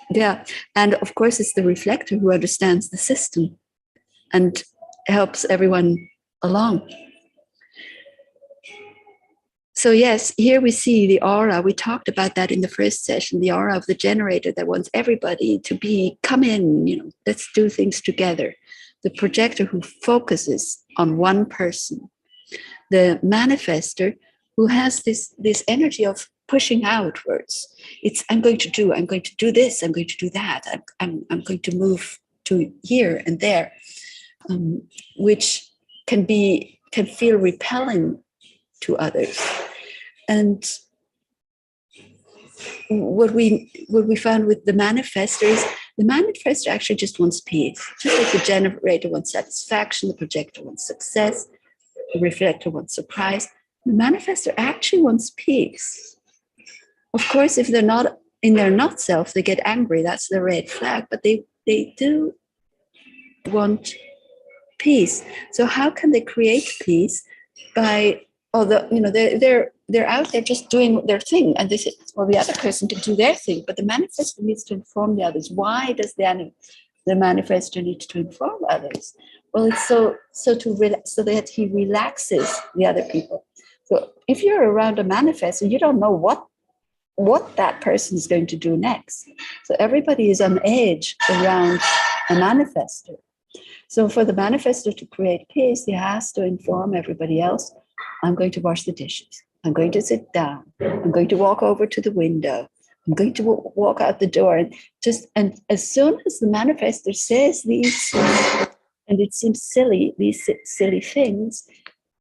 Yeah, and of course, it's the reflector who understands the system and helps everyone along. So yes, here we see the aura. We talked about that in the first session, the aura of the generator that wants everybody to come in, let's do things together. The projector who focuses on one person. The manifestor who has this energy of pushing outwards. It's, I'm going to do this, I'm going to do that, I'm going to move to here and there, which can feel repelling to others. And what we found with the manifestor is the manifestor actually just wants peace. Just like the generator wants satisfaction, the projector wants success, the reflector wants surprise. The manifestor actually wants peace. Of course, if they're not in their not self, they get angry. That's the red flag. But they do want peace. So how can they create peace? By they're out there just doing their thing, and they say, well, the other person can do their thing, but the manifestor needs to inform the others. Why does the manifestor need to inform others? Well, it's so that he relaxes the other people. So if you're around a manifestor, you don't know what that person is going to do next. So everybody is on edge around a manifestor. So for the manifestor to create peace, he has to inform everybody else, I'm going to wash the dishes. I'm going to sit down. I'm going to walk over to the window. I'm going to walk out the door. And as soon as the manifestor says these, and it seems silly, these silly things,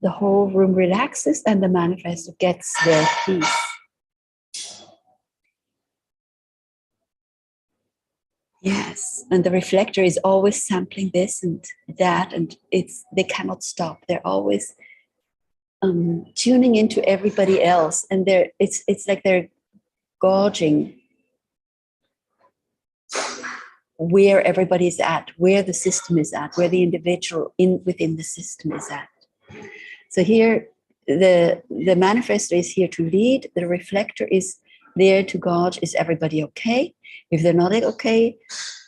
the whole room relaxes and the manifestor gets their peace. Yes, and the reflector is always sampling this and that, and they cannot stop. They're always tuning into everybody else, and it's like they're gauging where everybody's at, where the system is at, where the individual within the system is at. So here, the manifestor is here to lead. The reflector is there to gauge, is everybody okay? If they're not okay,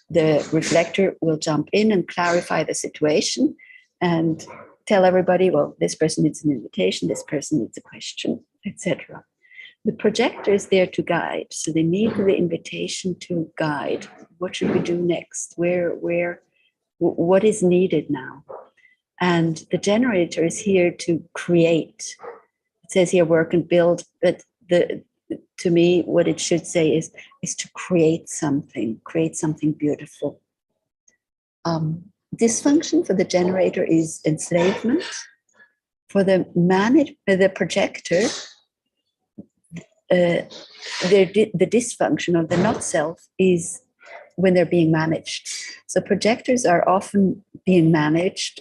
the reflector will jump in and clarify the situation and tell everybody, well, this person needs an invitation, this person needs a question, etc. The projector is there to guide. So they need the invitation to guide. What should we do next? What is needed now? And the generator is here to create. It says here work and build, but to me, what it should say is to create something beautiful. Dysfunction for the generator is enslavement. For the projector, the dysfunction of the not self is when they're being managed. So projectors are often being managed.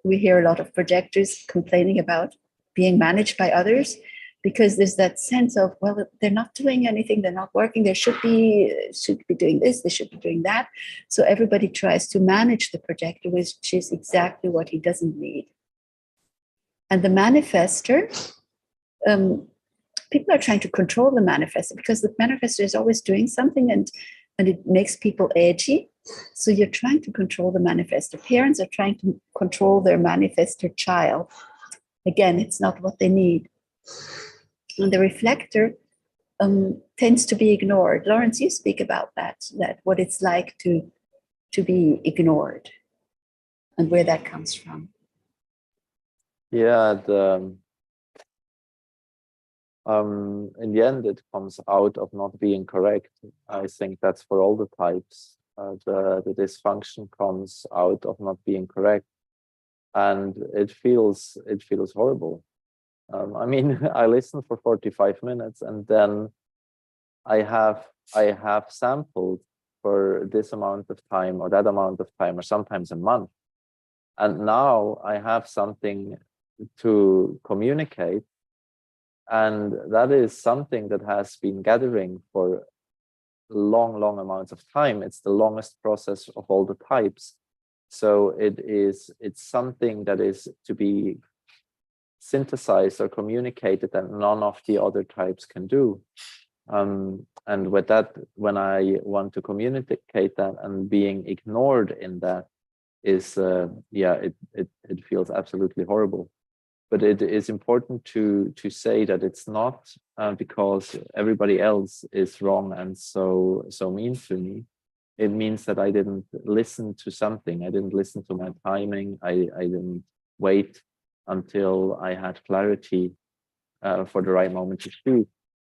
We hear a lot of projectors complaining about being managed by others, because there's that sense of, well, they're not doing anything, they're not working, they should be doing this, they should be doing that. So everybody tries to manage the projector, which is exactly what he doesn't need. And the manifestor, people are trying to control the manifestor, because the manifestor is always doing something, and it makes people edgy. So you're trying to control the manifestor. Parents are trying to control their manifestor child. Again, it's not what they need. And the reflector tends to be ignored. Lorenz, you speak about that what it's like to be ignored and where that comes from. Yeah, in the end, it comes out of not being correct. I think that's for all the types. The dysfunction comes out of not being correct, and it feels horrible. I mean, I listen for 45 minutes, and then I have sampled for this amount of time or that amount of time, or sometimes a month, and now I have something to communicate. And that is something that has been gathering for long amounts of time. It's the longest process of all the types. So it's something that is to be synthesized or communicated that none of the other types can do. And with that, when I want to communicate that, and being ignored in that is, it feels absolutely horrible. But it is important to say that it's not because everybody else is wrong and so mean to me. It means that I didn't listen to something. I didn't listen to my timing. I didn't wait until I had clarity for the right moment to speak.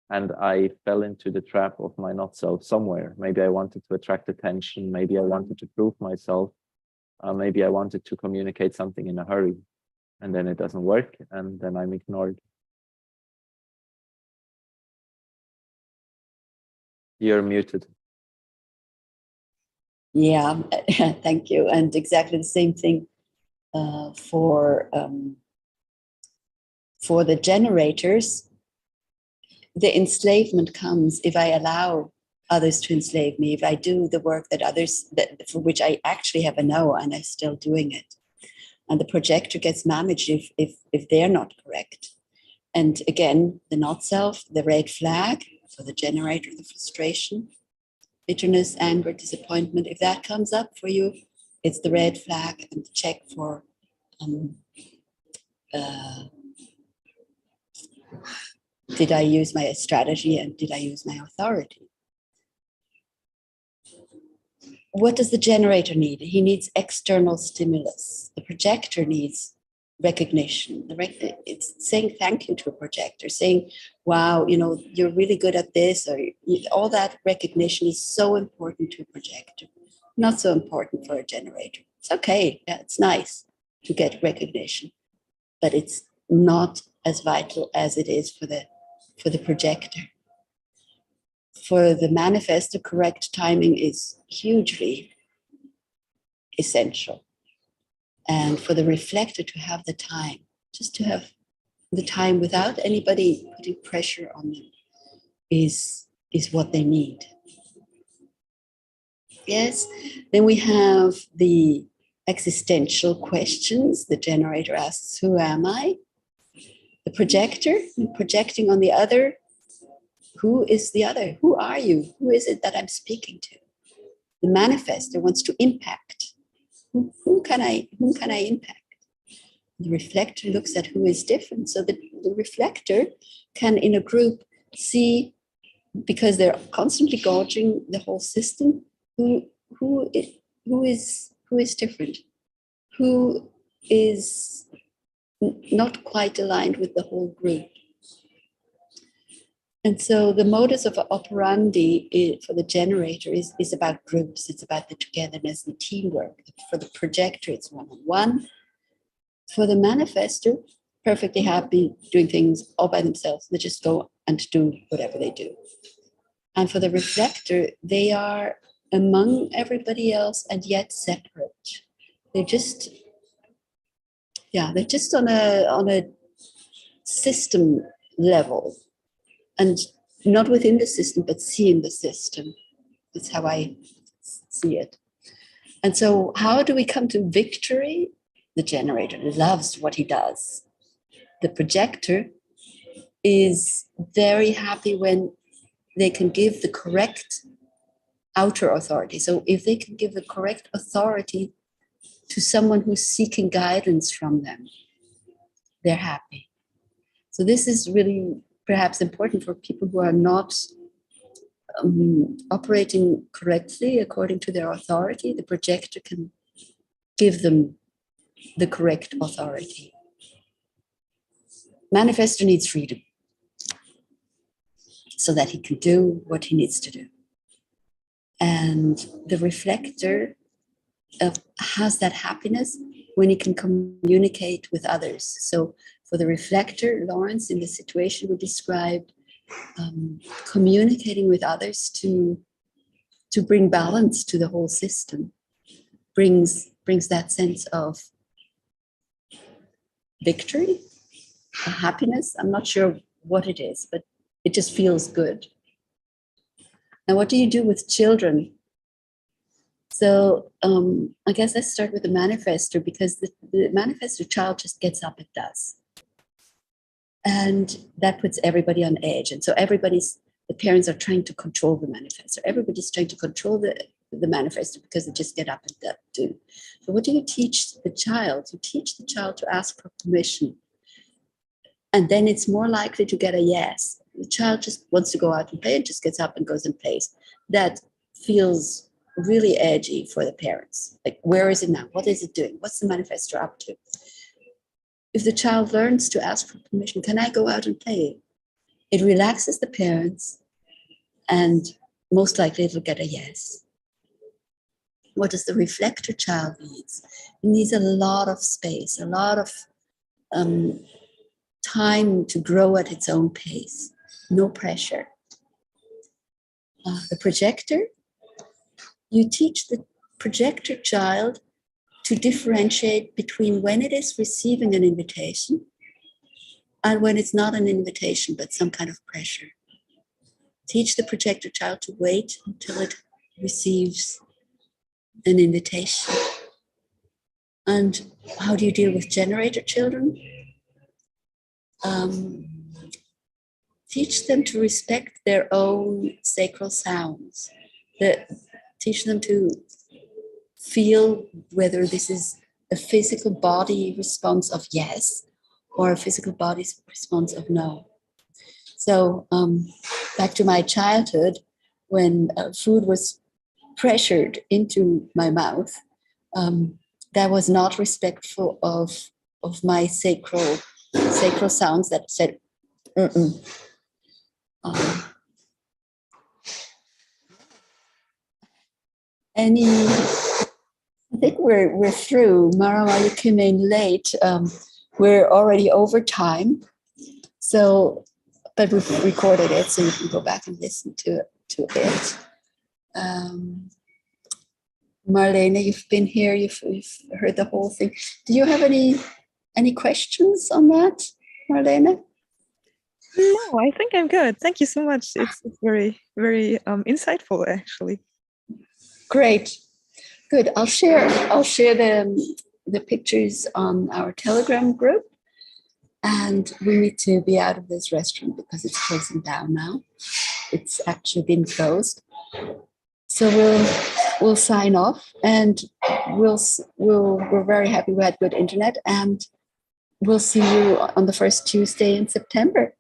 And I fell into the trap of my not self somewhere. Maybe I wanted to attract attention. Maybe I wanted to prove myself. Maybe I wanted to communicate something in a hurry. And then it doesn't work, and then I'm ignored. You're muted. Yeah, thank you. And exactly the same thing for the generators. The enslavement comes if I allow others to enslave me, if I do the work that for which I actually have a no, and I'm still doing it. And the projector gets managed if they're not correct. And again, the not self, the red flag for the generator, the frustration, bitterness, anger, disappointment. If that comes up for you, it's the red flag, and check for did I use my strategy and did I use my authority? What does the generator need? He needs external stimulus. The projector needs recognition. It's saying thank you to a projector, saying, wow, you're really good at this, or all that recognition is so important to a projector, not so important for a generator. It's okay, yeah, it's nice to get recognition, but it's not as vital as it is for the projector. For the manifestor, correct timing is hugely essential. And for the reflector to have the time, just to have the time without anybody putting pressure on them is what they need. Yes, then we have the existential questions. The generator asks, who am I? The projector, projecting on the other. Who is the other? Who are you? Who is it that I'm speaking to? The manifestor wants to impact. Who can I impact? The reflector looks at who is different. So the reflector can, in a group, see, because they're constantly gauging the whole system, who is different, who is not quite aligned with the whole group. And so the modus of operandi for the generator is about groups. It's about the togetherness, the teamwork. For the projector, it's one-on-one. For the manifestor, perfectly happy doing things all by themselves. They just go and do whatever they do. And for the reflector, they are among everybody else and yet separate. They're just on a system level. And not within the system, but seeing the system. That's how I see it. And so how do we come to victory? The generator loves what he does. The projector is very happy when they can give the correct outer authority. So if they can give the correct authority to someone who's seeking guidance from them, they're happy. So this is really perhaps important for people who are not operating correctly according to their authority. The projector can give them the correct authority. Manifestor needs freedom so that he can do what he needs to do. And the reflector has that happiness when he can communicate with others. So for the reflector, Lorenz, in the situation we described, communicating with others to bring balance to the whole system brings that sense of victory, happiness. I'm not sure what it is, but it just feels good. Now, what do you do with children? So I guess let's start with the manifestor, because the manifestor child just gets up and does. And that puts everybody on edge. And so the parents are trying to control the manifestor. Everybody's trying to control the manifestor because they just get up and do. So what do you teach the child? You teach the child to ask for permission. And then it's more likely to get a yes. The child just wants to go out and play and just gets up and goes and plays. That feels really edgy for the parents. Like, where is it now? What is it doing? What's the manifestor up to? If the child learns to ask for permission, can I go out and play? It relaxes the parents, and most likely it'll get a yes. What does the reflector child need? It needs a lot of space, a lot of time to grow at its own pace, no pressure. The projector, you teach the projector child to differentiate between when it is receiving an invitation and when it's not an invitation, but some kind of pressure. Teach the projector child to wait until it receives an invitation. And how do you deal with generator children? Teach them to respect their own sacral sounds. Teach them to feel whether this is a physical body response of yes or a physical body response of no. So back to my childhood, when food was pressured into my mouth, that was not respectful of my sacral sounds that said, I think we're through. Marama, you came in late. We're already over time. So, but we've recorded it, so you can go back and listen to it. Marlene, you've been here. You've heard the whole thing. Do you have any questions on that, Marlene? No, I think I'm good. Thank you so much. It's very, very insightful, actually. Great, good. I'll share the pictures on our Telegram group, and we need to be out of this restaurant because it's closing down now. It's actually been closed, so we'll sign off, and we're very happy we had good internet, and we'll see you on the first Tuesday in September.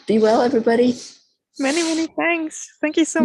Be well, everybody. Many, many thanks. Thank you so much.